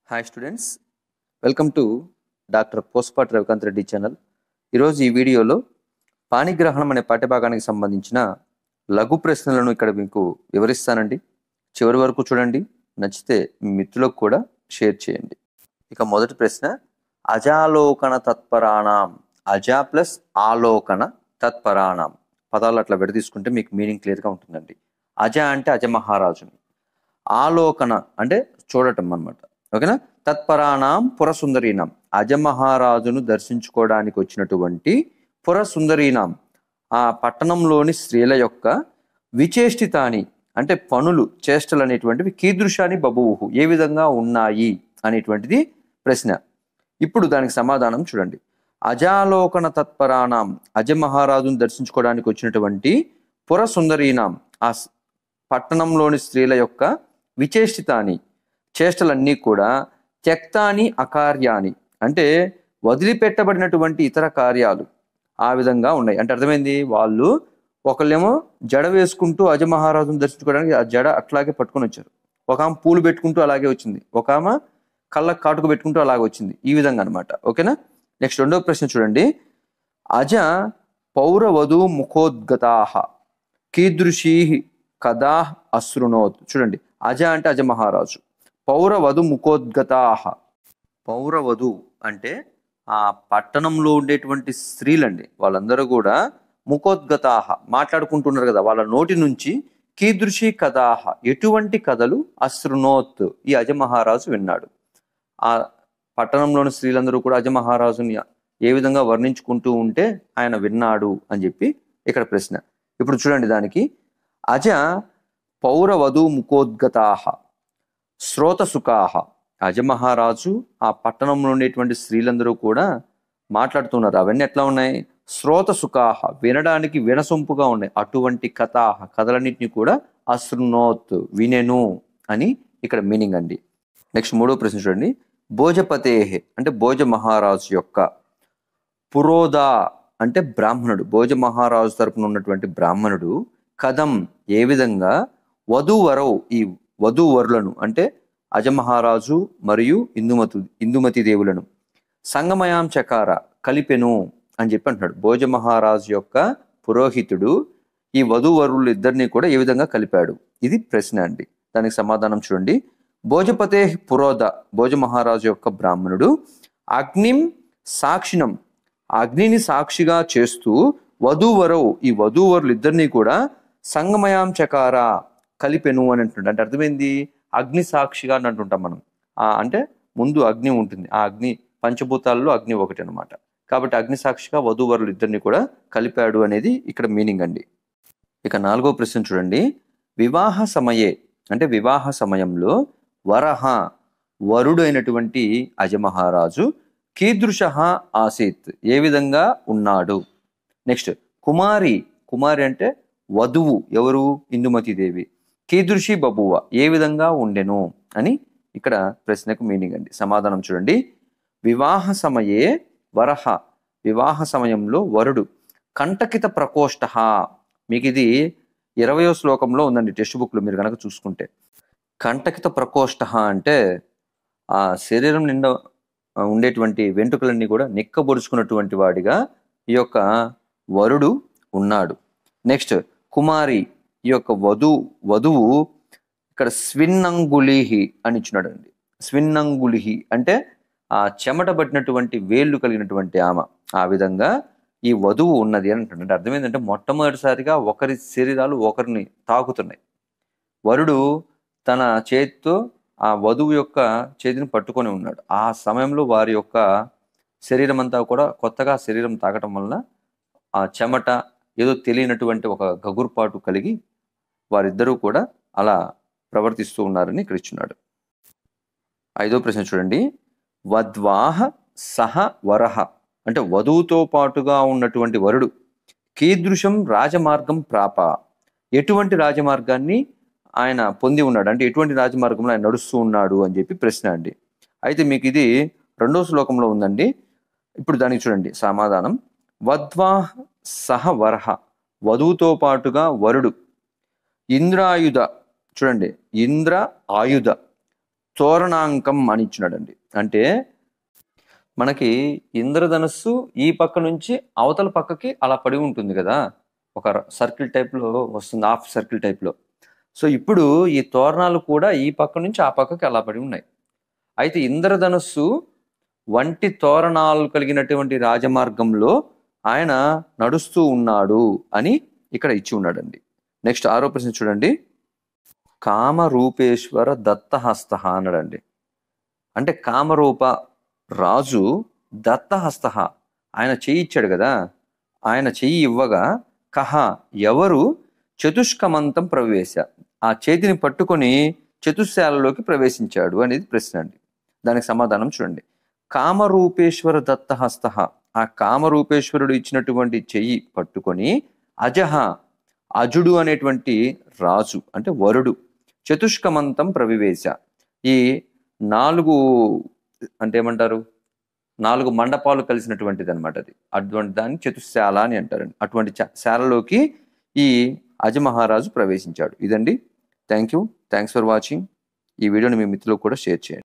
Hi students, welcome to doctor Posapati Ravikanth Reddy channel. ఈరోజు ఈ వీడియోలో పాణిగ్రహణం అనే పాఠ్యభాగానికి సంబంధించిన లఘు ప్రశ్నలను ఇక్కడ మీకు వివరిస్తానండి. చివరి వరకు చూడండి, నచ్చితే మీ మిత్రులకు కూడా షేర్ చేయండి. ఇక మొదటి ప్రశ్న, అజాలోకన తత్పరాణం. అజ ప్లస్ ఆలోకన తత్పరాణం పదాలు అట్లా విడదీసుకుంటే మీకు మీనింగ్ క్లియర్గా ఉంటుందండి. అజ అంటే అజమహారాజుని, ఆలోకన అంటే చూడటం అన్నమాట. ఓకేనా? తత్పరాణం పురసుందరీనాం, అజమహారాజును దర్శించుకోవడానికి వచ్చినటువంటి పురసుందరీనాం, ఆ పట్టణంలోని స్త్రీల యొక్క విచేష్టితాని అంటే పనులు, చేష్టలు అనేటువంటివి కీదృశాని బభూవు ఏ విధంగా ఉన్నాయి అనేటువంటిది ప్రశ్న. ఇప్పుడు దానికి సమాధానం చూడండి. అజాలోకన తత్పరాణం, అజమహారాజును దర్శించుకోవడానికి వచ్చినటువంటి పురసుందరీనాం, ఆ పట్టణంలోని స్త్రీల యొక్క విచేష్టితాని చేష్టలన్నీ కూడా త్యక్తాని అకార్యాని అంటే వదిలిపెట్టబడినటువంటి ఇతర కార్యాలు ఆ విధంగా ఉన్నాయి. అంటే అర్థమైంది, వాళ్ళు ఒకళ్ళేమో జడ వేసుకుంటూ అజమహారాజును దర్శించుకోవడానికి ఆ జడ అట్లాగే పట్టుకొని వచ్చారు. ఒక ఆమె పూలు పెట్టుకుంటూ అలాగే వచ్చింది, ఒక ఆమె కళ్ళకు కాటుకు పెట్టుకుంటూ అలాగే వచ్చింది. ఈ విధంగా అనమాట. ఓకేనా? నెక్స్ట్ రెండవ ప్రశ్న చూడండి. అజ పౌరవధూ ముఖోద్గతాః కీదృశీ కదా అశృణోత్. చూడండి, అజ అంటే అజమహారాజు, పౌరవధు ముఖోద్గతాః. పౌరవధు అంటే ఆ పట్టణంలో ఉండేటువంటి స్త్రీలండి, వాళ్ళందరూ కూడా ముఖోద్గతాః మాట్లాడుకుంటున్నారు కదా, వాళ్ళ నోటి నుంచి కీదృశీ కథాః ఎటువంటి కథలు అశృణోత్ ఈ అజమహారాజు విన్నాడు. ఆ పట్టణంలోని స్త్రీలందరూ కూడా అజమహారాజుని ఏ విధంగా వర్ణించుకుంటూ ఉంటే ఆయన విన్నాడు అని చెప్పి ఇక్కడ ప్రశ్న. ఇప్పుడు చూడండి, దానికి అజ పౌరవధూ ముఖోద్గతాః శ్రోతసుఖాః. అజమహారాజు ఆ పట్టణంలో ఉండేటువంటి స్త్రీలందరూ కూడా మాట్లాడుతున్నారు. అవన్నీ ఎట్లా ఉన్నాయి? శ్రోతసుఖాః వినడానికి వినసొంపుగా ఉన్నాయి. అటువంటి కథాః కథలన్నింటినీ కూడా అశృణోత్ వినెను అని ఇక్కడ మీనింగ్ అండి. నెక్స్ట్ మూడో ప్రశ్న చూడండి. భోజపతేః అంటే భోజ మహారాజు యొక్క, పురోధా అంటే బ్రాహ్మణుడు, భోజ మహారాజు తరపున ఉన్నటువంటి బ్రాహ్మణుడు కథం ఏ విధంగా వధూవరవు ఈ వధూవరులను అంటే అజమహారాజు మరియు ఇందుమతి దేవులను సంగమయాం చకార కలిపెను అని చెప్పి అంటున్నాడు. భోజ మహారాజు యొక్క పురోహితుడు ఈ వధూవరులు ఇద్దరిని కూడా ఏ విధంగా కలిపాడు, ఇది ప్రశ్న అండి. దానికి సమాధానం చూడండి. భోజపతే పురోధ భోజ మహారాజు యొక్క బ్రాహ్మణుడు అగ్నిం సాక్షిణం అగ్నిని సాక్షిగా చేస్తూ వధూవరవు ఈ వధూవరులు ఇద్దరిని కూడా సంగమయాం చకార కలిపెను అని అంటుంటాడు. అంటే అర్థమైంది, అగ్ని సాక్షిగా అని అంటుంటాం మనం. అంటే ముందు అగ్ని ఉంటుంది, ఆ అగ్ని పంచభూతాల్లో అగ్ని ఒకటి అనమాట. కాబట్టి అగ్ని సాక్షిగా వధూవరులు ఇద్దరిని కూడా కలిపాడు అనేది ఇక్కడ మీనింగ్ అండి. ఇక నాలుగో ప్రశ్న చూడండి. వివాహ సమయే అంటే వివాహ సమయంలో వరహ వరుడు అయినటువంటి అజమహారాజు కీదృశ ఆసీత్ ఏ విధంగా ఉన్నాడు. నెక్స్ట్ కుమారి, కుమారి అంటే వధువు, ఎవరు? ఇందుమతీదేవి. కీదృశి బభువ ఏ విధంగా ఉండెను అని ఇక్కడ ప్రశ్నకు మీనింగ్ అండి. సమాధానం చూడండి. వివాహ సమయే వరహ వివాహ సమయంలో వరుడు కంటకిత ప్రకోష్ఠ. మీకు ఇది 20వ శ్లోకంలో ఉందండి టెక్స్ట్ బుక్లో మీరు కనుక చూసుకుంటే. కంటకిత ప్రకోష్ఠ అంటే ఆ శరీరం నిండా ఉండేటువంటి వెంట్రుకలన్నీ కూడా నిక్కబొడుచుకున్నటువంటి వాడిగా ఈ యొక్క వరుడు ఉన్నాడు. నెక్స్ట్ కుమారి, ఈ యొక్క వధువు ఇక్కడ స్విన్నంగులిహి అని ఇచ్చినాడు అండి. స్విన్నంగులిహి అంటే ఆ చెమట పట్టినటువంటి వేళ్ళు కలిగినటువంటి ఆమె, ఆ విధంగా ఈ వధువు ఉన్నది అని అంటాడు. అంటే అర్థం ఏంటంటే మొట్టమొదటిసారిగా ఒకరి శరీరాలు ఒకరిని తాకుతున్నాయి. వరుడు తన చేతితో ఆ వధువు యొక్క చేతిని పట్టుకొని ఉన్నాడు. ఆ సమయంలో వారి యొక్క శరీరం అంతా కూడా కొత్తగా శరీరం తాకటం వలన ఆ చెమట ఏదో తెలియనటువంటి ఒక గగుర్పాటు కలిగి వారిద్దరూ కూడా అలా ప్రవర్తిస్తూ ఉన్నారని ఇక్కడ ఇచ్చున్నాడు. ఐదో ప్రశ్న చూడండి. వధ్వాహ సహ వరహ అంటే వధువుతో పాటుగా ఉన్నటువంటి వరుడు కీదృశం రాజమార్గం ప్రాప ఎటువంటి రాజమార్గాన్ని ఆయన పొంది ఉన్నాడు, అంటే ఎటువంటి రాజమార్గంలో ఆయన నడుస్తూ ఉన్నాడు అని చెప్పి ప్రశ్న అండి. అయితే మీకు ఇది 2వ శ్లోకంలో ఉందండి. ఇప్పుడు దానికి చూడండి సమాధానం. వధ్వాహ సహ వరహ వధువుతో పాటుగా వరుడు ఇంద్రాయుధ, చూడండి ఇంద్ర ఆయుధ తోరణాంకం అని ఇచ్చినాడండి. అంటే మనకి ఇంద్రధనస్సు ఈ పక్క నుంచి అవతల పక్కకి అలా పడి ఉంటుంది కదా, ఒక సర్కిల్ టైప్లో వస్తుంది, హాఫ్ సర్కిల్ టైప్లో. సో ఇప్పుడు ఈ తోరణాలు కూడా ఈ పక్క నుంచి ఆ పక్కకి అలా పడి ఉన్నాయి. అయితే ఇంద్రధనస్సు వంటి తోరణాలు కలిగినటువంటి రాజమార్గంలో ఆయన నడుస్తూ ఉన్నాడు అని ఇక్కడ ఇచ్చి ఉన్నాడండి. నెక్స్ట్ 6వ ప్రశ్న చూడండి. కామరూపేశ్వర దత్తహస్త అన్నాడండి. అంటే కామరూప రాజు దత్తహస్త, ఆయన చెయ్యి ఇచ్చాడు కదా, ఆయన చెయ్యి ఇవ్వగా కహ ఎవరు చతుష్కమంతం ప్రవేశ, ఆ చేతిని పట్టుకొని చతుశ్శాలలోకి ప్రవేశించాడు అనేది ప్రశ్న అండి. దానికి సమాధానం చూడండి. కామరూపేశ్వర దత్తహస్త, ఆ కామరూపేశ్వరుడు ఇచ్చినటువంటి చెయ్యి పట్టుకొని అజహ అజుడు అనేటువంటి రాజు అంటే వరుడు చతుష్కమంతం ప్రవివేశ, ఈ 4 అంటే ఏమంటారు, 4 మండపాలు కలిసినటువంటిది అనమాట అది. అటువంటి దాన్ని చతుశ్శాల అని అంటారండి. అటువంటి శాలలోకి ఈ అజమహారాజు ప్రవేశించాడు. ఇదండి. Thanks for watching. ఈ వీడియోని మీ మిత్రులకు కూడా షేర్ చేయండి.